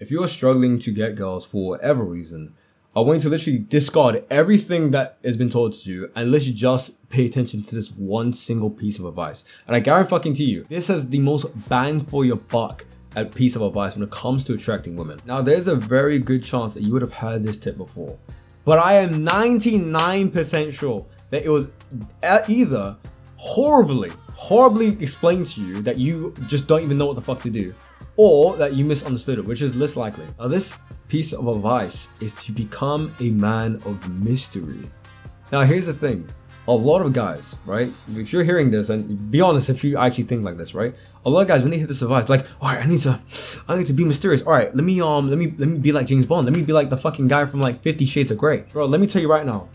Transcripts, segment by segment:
If you're struggling to get girls for whatever reason, I want you to literally discard everything that has been told to you and literally just pay attention to this one single piece of advice. And I guarantee you, this has the most bang for your buck a piece of advice when it comes to attracting women. Now, there's a very good chance that you would have heard this tip before, but I am 99% sure that it was either horribly explained to you that you just don't even know what the fuck to do, or that you misunderstood it, which is less likely. Now, this piece of advice is to become a man of mystery. Now, here's the thing. A lot of guys, right? If you're hearing this, and be honest, if you actually think like this, right? A lot of guys, when they hear this advice, like, all right, I need to be mysterious. All right, let me be like James Bond. Let me be like the fucking guy from like 50 Shades of Grey. Bro, let me tell you right now,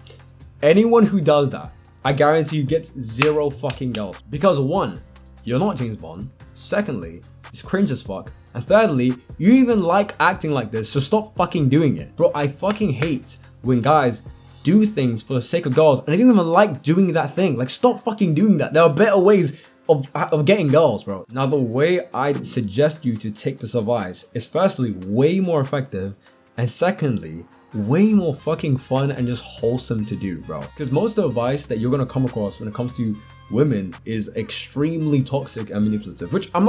anyone who does that, I guarantee you gets 0 fucking girls. Because 1, you're not James Bond. Secondly, it's cringe as fuck. And thirdly, you even like acting like this, so stop fucking doing it. Bro, I fucking hate when guys do things for the sake of girls and they don't even like doing that thing. Like, stop fucking doing that. There are better ways of getting girls, bro. Now, the way I'd suggest you to take this advice is firstly way more effective, and secondly way more fucking fun and just wholesome to do, bro. Because most of the advice that you're gonna come across when it comes to women is extremely toxic and manipulative, which I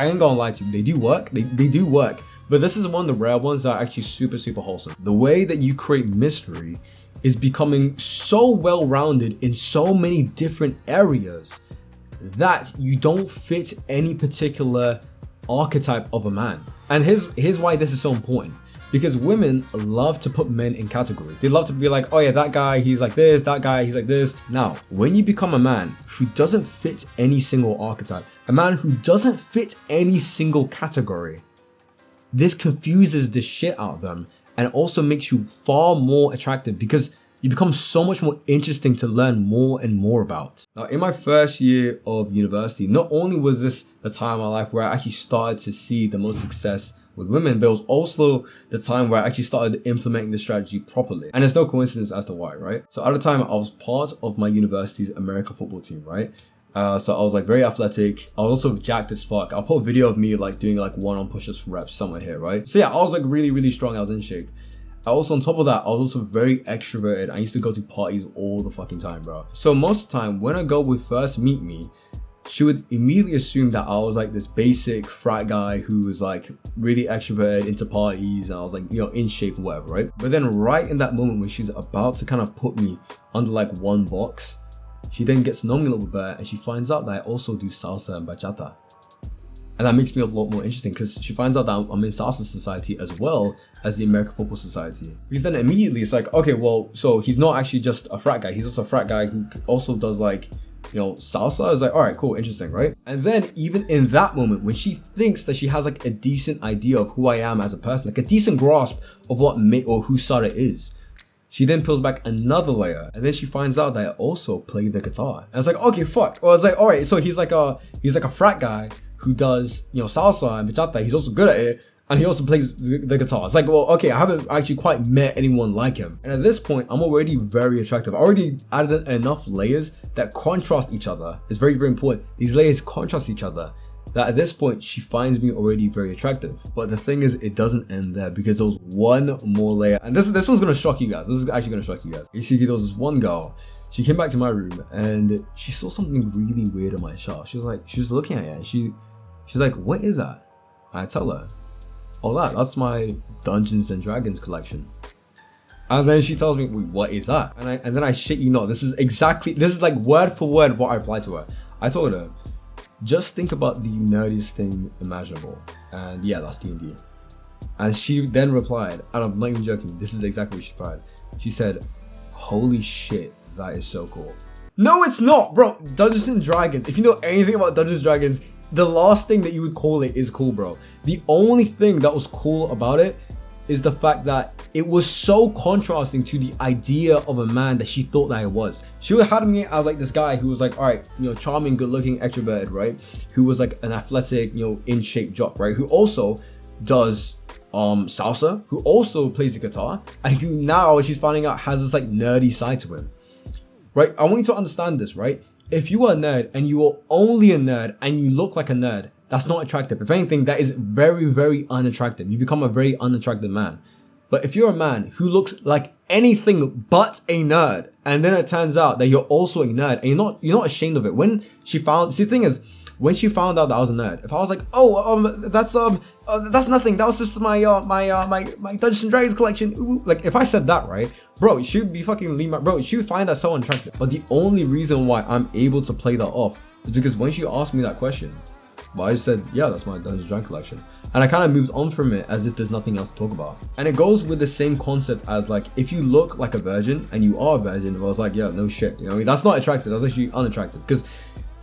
ain't gonna lie to you, they do work, they do work, but this is one of the rare ones that are actually super wholesome. The way that you create mystery is becoming so well-rounded in so many different areas that you don't fit any particular archetype of a man. And here's why this is so important. Because women love to put men in categories. They love to be like, oh yeah, that guy, he's like this, that guy, he's like this. Now, when you become a man who doesn't fit any single archetype, a man who doesn't fit any single category, this confuses the shit out of them and also makes you far more attractive because you become so much more interesting to learn more and more about. Now, in my first year of university, not only was this the time of my life where I actually started to see the most success with women, but it was also the time where I actually started implementing the strategy properly. And there's no coincidence as to why, right? So at the time, I was part of my university's American football team, right? So I was like very athletic. I was also jacked as fuck. I'll put a video of me like doing like 1-on push-ups for reps somewhere here, right? So yeah, I was like really strong. I was in shape. I also, on top of that, I was also very extroverted. I used to go to parties all the fucking time, bro. So most of the time, when a girl would first meet me, she would immediately assume that I was like this basic frat guy who was like really extroverted, into parties, and I was like, you know, in shape or whatever, right? But then right in that moment when she's about to kind of put me under like one box, she then gets to know me a little bit and she finds out that I also do salsa and bachata. And that makes me a lot more interesting because she finds out that I'm in salsa society as well as the American Football Society. Because then immediately it's like, okay, well, so he's not actually just a frat guy. He's also a frat guy who also does like, you know, salsa. Is like, all right, cool, interesting, right? And then even in that moment, when she thinks that she has like a decent idea of who I am as a person, like a decent grasp of what or who Saadat is, she then peels back another layer, and then she finds out that I also play the guitar. And it's like, okay, fuck. Well, it's like, all right, so he's like a frat guy who does, you know, salsa and bachata. He's also good at it, and he also plays the guitar. It's like, well, okay, I haven't actually quite met anyone like him. And at this point, I'm already very attractive. I already added enough layers that contrast each other. It's very important. These layers contrast each other, that at this point, she finds me already very attractive. But the thing is, it doesn't end there because there was one more layer. And this one's gonna shock you guys. This is actually gonna shock you guys. You see, there was this one girl. She came back to my room and she saw something really weird on my shelf. She was looking at it and she's like, what is that? And I tell her, oh, that's my Dungeons and Dragons collection. And then she tells me, wait, what is that? And then I shit you not, this is like word for word what I replied to her. I told her, just think about the nerdiest thing imaginable. And yeah, that's D&D. And she then replied, and I'm not even joking, this is exactly what she replied. She said, holy shit, that is so cool. No, it's not, bro. Dungeons and Dragons. If you know anything about Dungeons and Dragons, the last thing that you would call it is cool, bro. The only thing that was cool about it is the fact that it was so contrasting to the idea of a man that she thought that I was. She had me as like this guy who was like, all right, you know, charming, good looking, extroverted, right? Who was like an athletic, you know, in shape jock, right? Who also does salsa, who also plays the guitar, and who now she's finding out has this like nerdy side to him, right? I want you to understand this, right? If you are a nerd and you are only a nerd and you look like a nerd, that's not attractive. If anything, that is very, very unattractive. You become a very unattractive man. But if you're a man who looks like anything but a nerd, and then it turns out that you're also a nerd, and you're not ashamed of it. When she found, see, the thing is, when she found out that I was a nerd, if I was like, that's nothing, that was just my Dungeons and Dragons collection, ooh, like if I said that, right, bro, she would be fucking leave my, bro, she would find that so unattractive. But the only reason why I'm able to play that off is because when she asked me that question, well, I just said, yeah, that's my Dungeons and Dragons collection. And I kind of moved on from it as if there's nothing else to talk about. And it goes with the same concept as like, if you look like a virgin and you are a virgin, I was like, yeah, no shit. You know what I mean? That's not attractive. That's actually unattractive because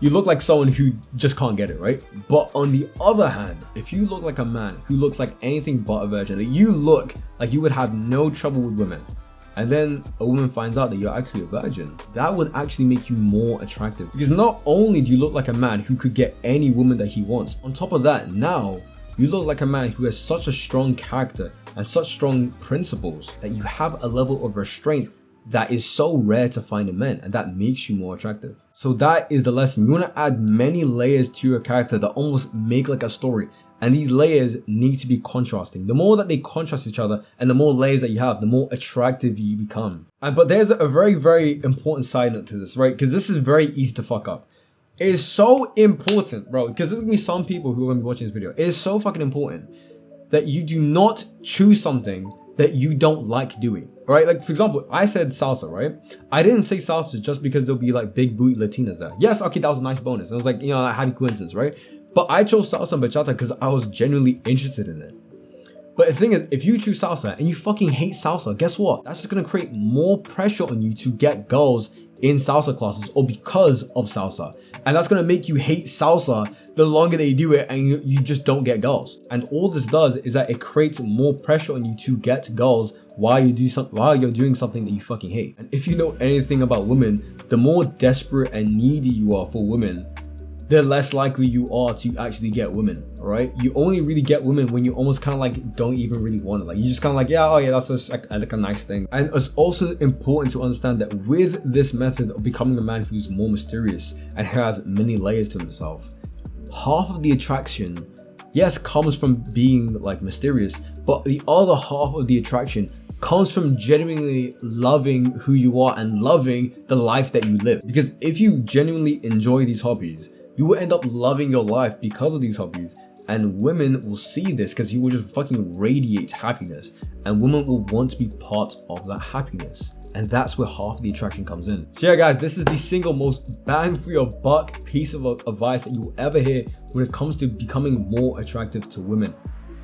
you look like someone who just can't get it, right? But on the other hand, if you look like a man who looks like anything but a virgin, like you look like you would have no trouble with women, and then a woman finds out that you're actually a virgin, that would actually make you more attractive. Because not only do you look like a man who could get any woman that he wants, on top of that, now you look like a man who has such a strong character and such strong principles that you have a level of restraint that is so rare to find in men, and that makes you more attractive. So that is the lesson. You want to add many layers to your character that almost make like a story. And these layers need to be contrasting. The more that they contrast each other and the more layers that you have, the more attractive you become. But there's a very, very important side note to this, right? Because this is very easy to fuck up. It is so important, bro, because there's gonna be some people who are gonna be watching this video. It is so fucking important that you do not choose something that you don't like doing, right? Like, for example, I said salsa, right? I didn't say salsa just because there'll be like big booty Latinas there. Yes, okay, that was a nice bonus. It was like, you know, a happy coincidence, right? But I chose salsa and bachata because I was genuinely interested in it. But the thing is, if you choose salsa and you fucking hate salsa, guess what? That's just gonna create more pressure on you to get girls in salsa classes or because of salsa. And that's gonna make you hate salsa the longer they do it, and you just don't get girls. And all this does is that it creates more pressure on you to get girls while you're doing something that you fucking hate. And if you know anything about women, the more desperate and needy you are for women, the less likely you are to actually get women, alright? You only really get women when you almost kind of like don't even really want it. Like you just kind of like, yeah, oh yeah, that's just like a nice thing. And it's also important to understand that with this method of becoming a man who's more mysterious and who has many layers to himself, half of the attraction, yes, comes from being like mysterious, but the other half of the attraction comes from genuinely loving who you are and loving the life that you live. Because if you genuinely enjoy these hobbies, you will end up loving your life because of these hobbies, and women will see this because you will just fucking radiate happiness, and women will want to be part of that happiness. And that's where half of the attraction comes in. So yeah guys, this is the single most bang for your buck piece of advice that you will ever hear when it comes to becoming more attractive to women,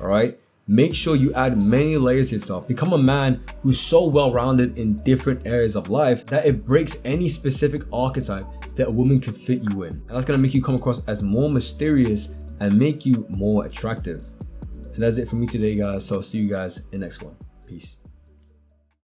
alright? Make sure you add many layers to yourself. Become a man who's so well-rounded in different areas of life that it breaks any specific archetype that a woman can fit you in. And that's gonna make you come across as more mysterious and make you more attractive. And that's it for me today, guys. So I'll see you guys in the next one. Peace.